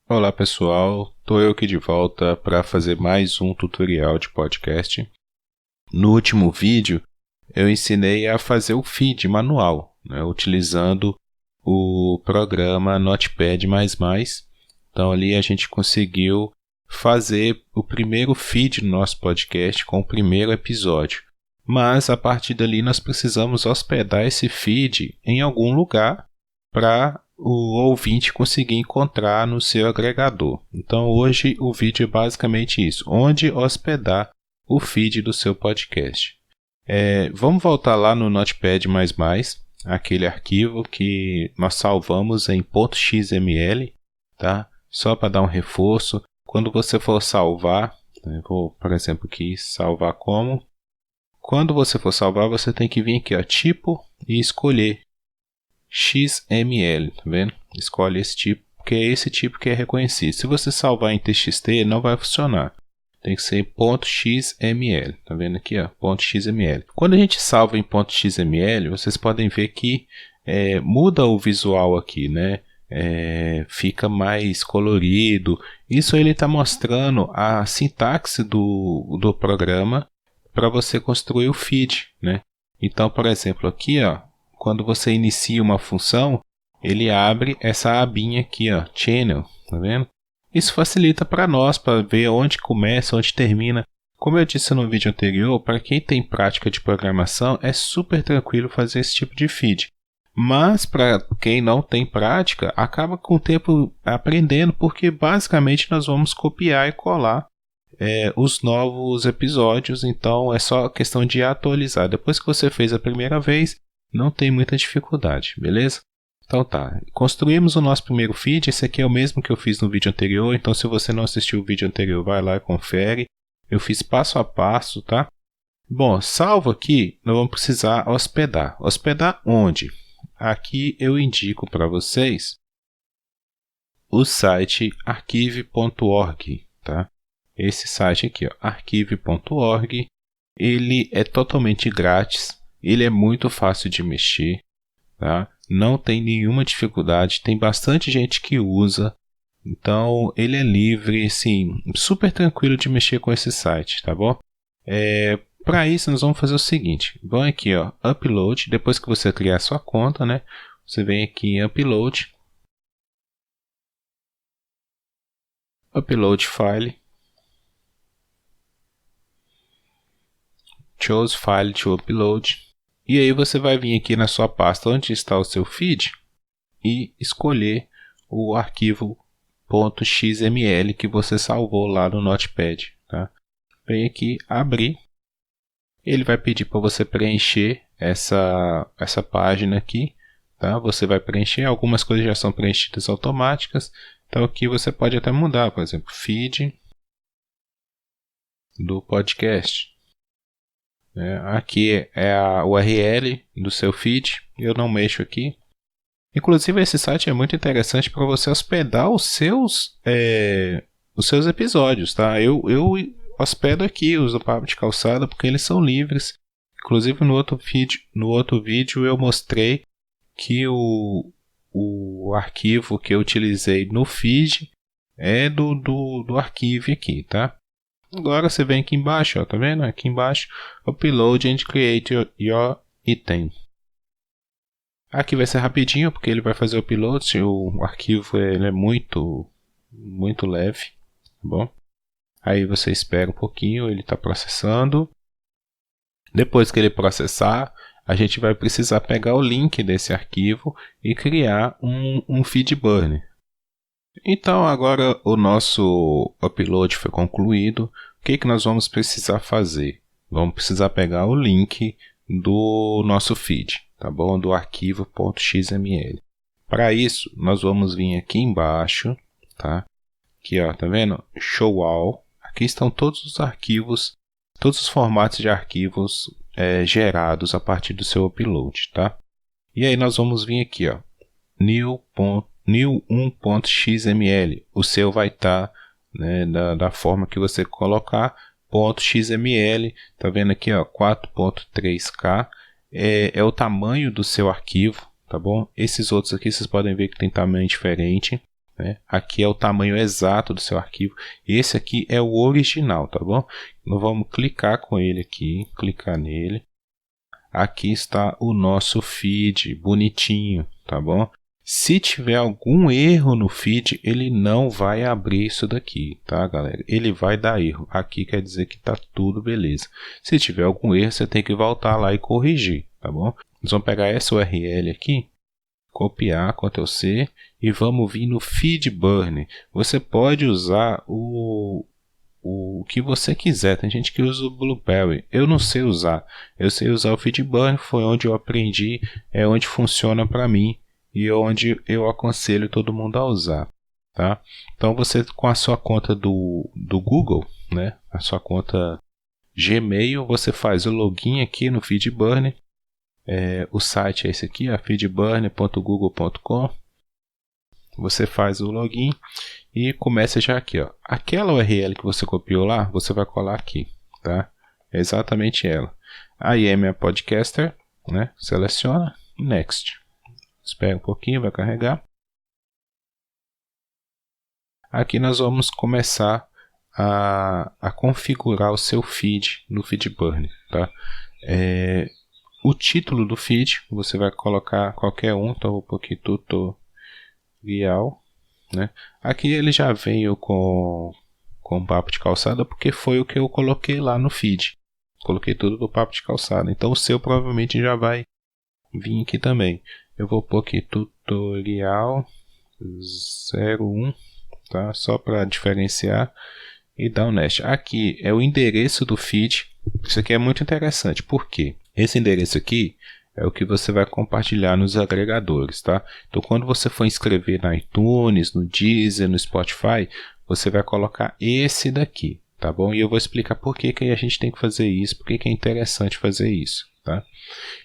Olá pessoal, estou eu aqui de volta para fazer mais um tutorial de podcast. No último vídeo eu ensinei a fazer o feed manual, utilizando o programa Notepad++. Então ali a gente conseguiu fazer o primeiro feed do nosso podcast com o primeiro episódio. Mas a partir dali nós precisamos hospedar esse feed em algum lugar para o ouvinte conseguir encontrar no seu agregador. Então hoje o vídeo é basicamente isso, onde hospedar o feed do seu podcast. Vamos voltar lá no Notepad++, aquele arquivo que nós salvamos em .xml, tá? Só para dar um reforço, quando você for salvar, vou, por exemplo, aqui salvar como. Quando você for salvar, você tem que vir aqui, tipo, e escolher XML, tá vendo? Escolhe esse tipo, porque é esse tipo que é reconhecido. Se você salvar em TXT, não vai funcionar. Tem que ser .xml, tá vendo aqui, ó, .xml. Quando a gente salva em .xml, vocês podem ver que muda o visual aqui, né? Fica mais colorido. Isso ele está mostrando a sintaxe do programa para você construir o feed, né? Então, por exemplo, aqui, ó, quando você inicia uma função, ele abre essa abinha aqui, ó, Channel, tá vendo? Isso facilita para nós, para ver onde começa, onde termina. Como eu disse no vídeo anterior, para quem tem prática de programação, é super tranquilo fazer esse tipo de feed. Mas para quem não tem prática, acaba com o tempo aprendendo, porque basicamente nós vamos copiar e colar os novos episódios, então é só questão de atualizar. Depois que você fez a primeira vez, não tem muita dificuldade, beleza? Então tá, construímos o nosso primeiro feed, esse aqui é o mesmo que eu fiz no vídeo anterior, então se você não assistiu o vídeo anterior, vai lá e confere. Eu fiz passo a passo, tá? Bom, salvo aqui, nós vamos precisar hospedar. Hospedar onde? Aqui eu indico para vocês o site archive.org, tá? Esse site aqui, ó, archive.org, ele é totalmente grátis, ele é muito fácil de mexer, tá? Não tem nenhuma dificuldade, tem bastante gente que usa, então ele é livre, assim, super tranquilo de mexer com esse site, tá bom? Para isso nós vamos fazer o seguinte, vamos aqui, ó, upload, depois que você criar a sua conta, né? Você vem aqui em upload, upload file, choose file to upload, e aí você vai vir aqui na sua pasta onde está o seu feed e escolher o arquivo .xml que você salvou lá no Notepad, tá? Vem aqui, abrir, ele vai pedir para você preencher essa página aqui, tá? Você vai preencher, algumas coisas já são preenchidas automáticas, então aqui você pode até mudar, por exemplo, feed do podcast. Aqui é a URL do seu feed, eu não mexo aqui. Inclusive esse site é muito interessante para você hospedar os seus episódios, tá? Eu hospedo aqui os do Papo de Calçada porque eles são livres. Inclusive no outro vídeo eu mostrei que o arquivo que eu utilizei no feed é do arquivo aqui, tá? Agora você vem aqui embaixo, ó, tá vendo? Aqui embaixo, upload and create your item. Aqui vai ser rapidinho, porque ele vai fazer o upload, o arquivo ele é muito leve, tá bom? Aí você espera um pouquinho, ele está processando. Depois que ele processar, a gente vai precisar pegar o link desse arquivo e criar um feed burner. Então agora o nosso upload foi concluído. O que nós vamos precisar fazer? Vamos precisar pegar o link do nosso feed, tá bom? Do arquivo .xml. Para isso, nós vamos vir aqui embaixo, tá? Aqui, ó, tá vendo? Show all. Aqui estão todos os arquivos, todos os formatos de arquivos gerados a partir do seu upload, tá? E aí nós vamos vir aqui, ó, new1.xml. O seu vai estar, né, da forma que você colocar, .xml, tá vendo aqui, ó, 4.3K, é o tamanho do seu arquivo, tá bom? Esses outros aqui vocês podem ver que tem tamanho diferente. né? Aqui é o tamanho exato do seu arquivo. Esse aqui é o original, tá bom? Nós vamos clicar com ele aqui, clicar nele. Aqui está o nosso feed, bonitinho, tá bom? Se tiver algum erro no feed, ele não vai abrir isso daqui, tá, galera? Ele vai dar erro. Aqui quer dizer que tá tudo beleza. Se tiver algum erro, você tem que voltar lá e corrigir, tá bom? Nós vamos pegar essa URL aqui, copiar, Ctrl C, e vamos vir no FeedBurner. Você pode usar o que você quiser. Tem gente que usa o Blueberry. Eu não sei usar. Eu sei usar o FeedBurner, foi onde eu aprendi, é onde funciona para mim e onde eu aconselho todo mundo a usar, tá? Então você, com a sua conta do Google, né, a sua conta Gmail, você faz o login aqui no FeedBurner. O site é esse aqui, feedburner.google.com. Você faz o login e começa já aqui, ó. Aquela URL que você copiou lá, você vai colar aqui, tá? É exatamente ela. A IM é podcaster, né? Seleciona, next. Espera um pouquinho, vai carregar. Aqui nós vamos começar a configurar o seu feed no FeedBurner, tá? O título do feed, você vai colocar qualquer um, então eu vou pôr aqui tutorial, né? Aqui ele já veio com papo de calçada, porque foi o que eu coloquei lá no feed. Coloquei tudo do papo de calçada, então o seu provavelmente já vai vir aqui também. Eu vou pôr aqui tutorial 01, tá? Só para diferenciar, e dar um next. Aqui é o endereço do feed. Isso aqui é muito interessante, por quê? Esse endereço aqui é o que você vai compartilhar nos agregadores, tá? Então, quando você for inscrever na iTunes, no Deezer, no Spotify, você vai colocar esse daqui, tá bom? E eu vou explicar por que a gente tem que fazer isso, por que é interessante fazer isso, tá?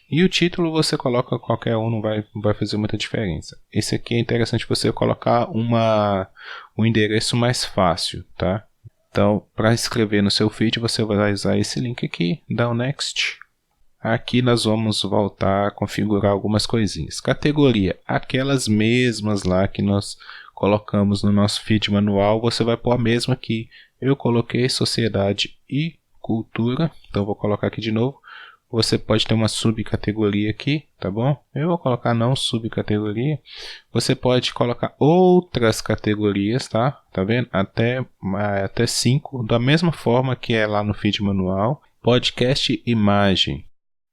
E o título você coloca qualquer um, não vai fazer muita diferença. Esse aqui é interessante você colocar um endereço mais fácil, tá? Então, para escrever no seu feed, você vai usar esse link aqui, dá um next. Aqui nós vamos voltar a configurar algumas coisinhas. Categoria, aquelas mesmas lá que nós colocamos no nosso feed manual, você vai pôr a mesma aqui. Eu coloquei sociedade e cultura, então vou colocar aqui de novo. Você pode ter uma subcategoria aqui, tá bom? Eu vou colocar não subcategoria. Você pode colocar outras categorias, tá? Tá vendo? Até 5, da mesma forma que é lá no feed manual. Podcast imagem.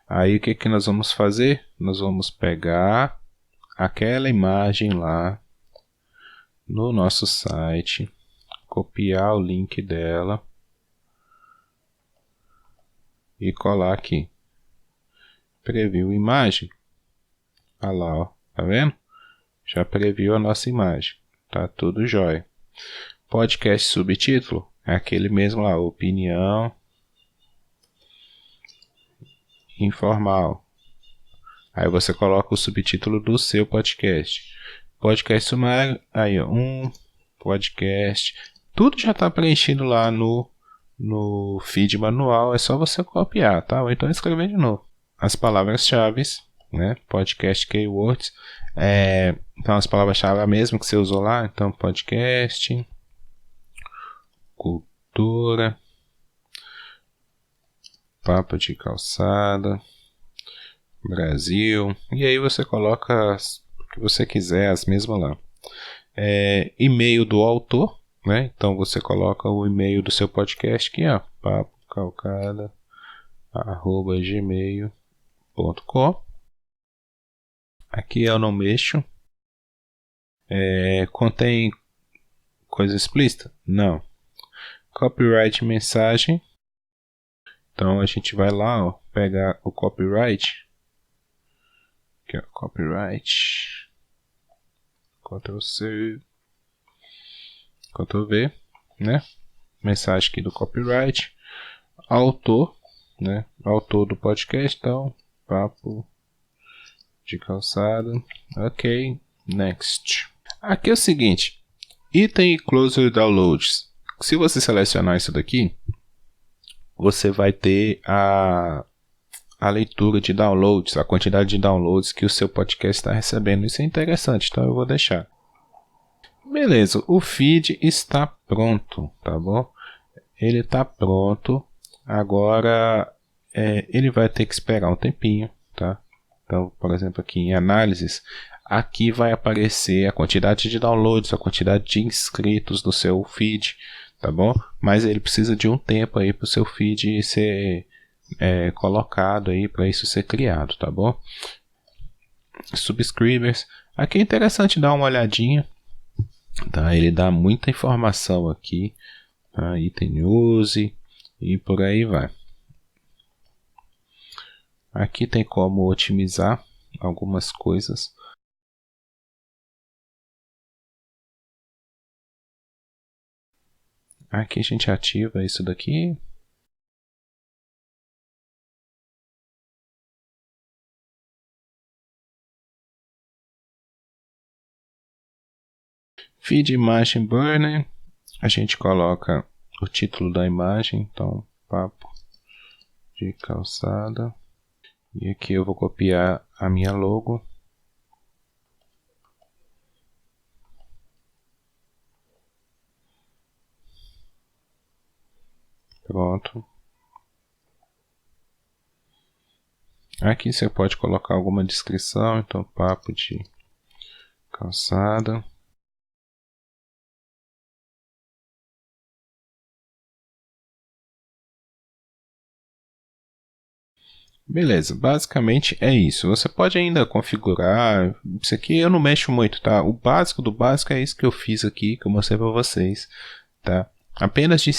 Aí o que nós vamos fazer? Nós vamos pegar aquela imagem lá no nosso site, copiar o link dela e colar aqui. Preview imagem. Olha lá, ó, tá vendo? Já previu a nossa imagem. Tá tudo jóia. Podcast subtítulo é aquele mesmo lá, opinião informal. Aí você coloca o subtítulo do seu podcast. Podcast sumário, aí ó, podcast. Tudo já está preenchido lá no feed manual, é só você copiar, tá? Ou então escrever de novo. As palavras-chave, né? Podcast keywords. Então as palavras-chave é a mesma que você usou lá. Então podcast, cultura, papo de calçada, Brasil. E aí você coloca o que você quiser, as mesmas lá. E-mail do autor, né? Então você coloca o e-mail do seu podcast aqui, ó, papocalcada@gmail.com. Aqui eu não mexo. Contém coisa explícita? Não. Copyright mensagem. Então a gente vai lá, ó, pegar o copyright. Aqui, ó, copyright. Ctrl C, Ctrl V, né? Mensagem aqui do copyright. Autor, né? Autor do podcast, então papo de calçada. Ok, next. Aqui é o seguinte, item e closer downloads. Se você selecionar isso daqui, você vai ter a leitura de downloads, a quantidade de downloads que o seu podcast está recebendo. Isso é interessante, então eu vou deixar. Beleza, o feed está pronto, tá bom? Ele está pronto. Agora ele vai ter que esperar um tempinho, tá? Então, por exemplo, aqui em análises, aqui vai aparecer a quantidade de downloads, a quantidade de inscritos do seu feed, tá bom? Mas ele precisa de um tempo aí para o seu feed ser colocado aí, para isso ser criado, tá bom? Subscribers, aqui é interessante dar uma olhadinha, tá? Ele dá muita informação aqui, tá? Item news e por aí vai. Aqui tem como otimizar algumas coisas. Aqui a gente ativa isso daqui. Feed Imagem Burner. A gente coloca o título da imagem. Então, papo de calçada. E aqui eu vou copiar a minha logo. Pronto. Aqui você pode colocar alguma descrição. Então, papo de calçada. Beleza, basicamente é isso. Você pode ainda configurar. Isso aqui eu não mexo muito, tá? O básico do básico é isso que eu fiz aqui, que eu mostrei para vocês, tá? Apenas de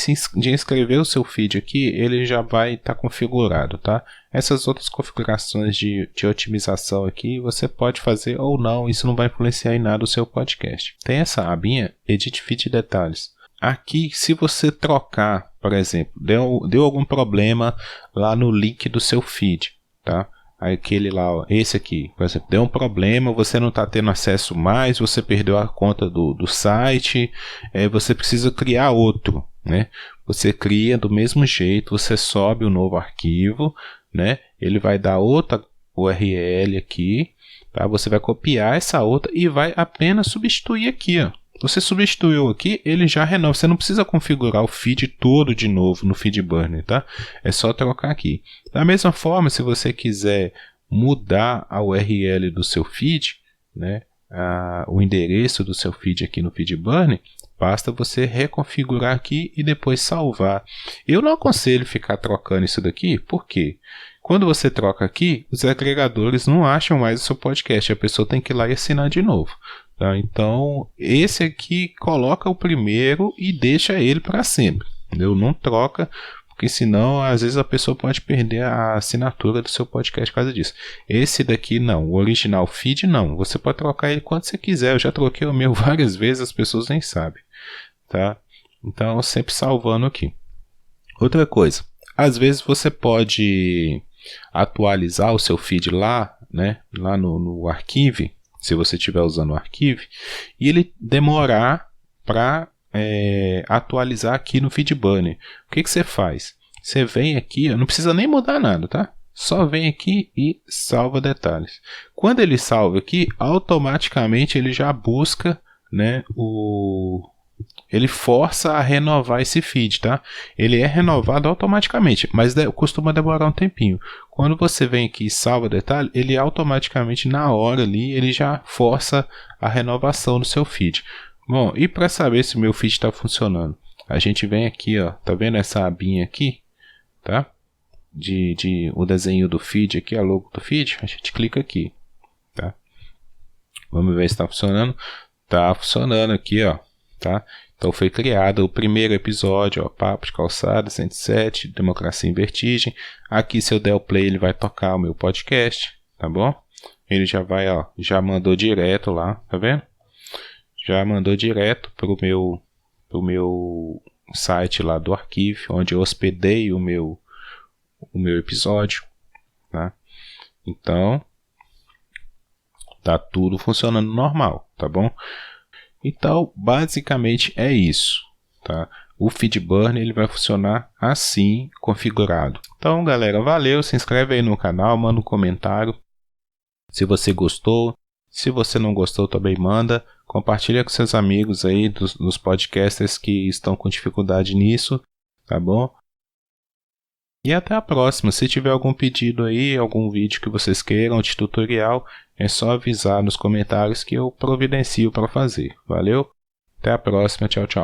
inscrever o seu feed aqui, ele já vai estar configurado, tá? Essas outras configurações de otimização aqui, você pode fazer ou não, isso não vai influenciar em nada o seu podcast. Tem essa abinha, Edit Feed Detalhes. Aqui, se você trocar, por exemplo, deu algum problema lá no link do seu feed, tá? Aquele lá, ó, esse aqui, por exemplo, deu um problema, você não está tendo acesso mais, você perdeu a conta do site, você precisa criar outro, né? Você cria do mesmo jeito, você sobe o novo arquivo, né? Ele vai dar outra URL aqui, tá? Você vai copiar essa outra e vai apenas substituir aqui, ó. Você substituiu aqui, ele já renova. Você não precisa configurar o feed todo de novo no FeedBurner, tá? É só trocar aqui. Da mesma forma, se você quiser mudar a URL do seu feed, né, o endereço do seu feed aqui no FeedBurner, basta você reconfigurar aqui e depois salvar. Eu não aconselho ficar trocando isso daqui, por quê? Quando você troca aqui, os agregadores não acham mais o seu podcast. A pessoa tem que ir lá e assinar de novo. Tá? Então, esse aqui coloca o primeiro e deixa ele para sempre. Entendeu? Não troca, porque senão às vezes a pessoa pode perder a assinatura do seu podcast por causa disso. Esse daqui não, o original feed não. Você pode trocar ele quando você quiser. Eu já troquei o meu várias vezes, as pessoas nem sabem. Tá? Então, sempre salvando aqui. Outra coisa, às vezes você pode atualizar o seu feed lá, né, lá no Archive, se você estiver usando o Archive, e ele demorar para atualizar aqui no FeedBurner. O que você faz? Você vem aqui, não precisa nem mudar nada, tá? Só vem aqui e salva detalhes. Quando ele salva aqui, automaticamente ele já busca, né, ele força a renovar esse feed, tá? Ele é renovado automaticamente, mas costuma demorar um tempinho. Quando você vem aqui e salva detalhe, ele automaticamente na hora ali, ele já força a renovação do seu feed. Bom, e para saber se o meu feed está funcionando, a gente vem aqui, ó, tá vendo essa abinha aqui, tá? O desenho do feed aqui, a logo do feed, a gente clica aqui, tá? Vamos ver se está funcionando. Tá funcionando aqui, ó, tá? Então foi criado o primeiro episódio, ó, Papo de Calçada 107, Democracia em Vertigem. Aqui se eu der o play ele vai tocar o meu podcast, tá bom? Ele já vai, ó, já mandou direto lá, tá vendo? Já mandou direto pro meu site lá do Arquive, onde eu hospedei o meu episódio, tá? Então, tá tudo funcionando normal, tá bom? Então, basicamente é isso, tá? O FeedBurner ele vai funcionar assim, configurado. Então, galera, valeu, se inscreve aí no canal, manda um comentário se você gostou, Se você não gostou, também manda. Compartilha com seus amigos aí dos podcasters que estão com dificuldade nisso, tá bom? E até a próxima. Se tiver algum pedido aí, algum vídeo que vocês queiram de tutorial, é só avisar nos comentários que eu providencio para fazer. Valeu? Até a próxima. Tchau, tchau.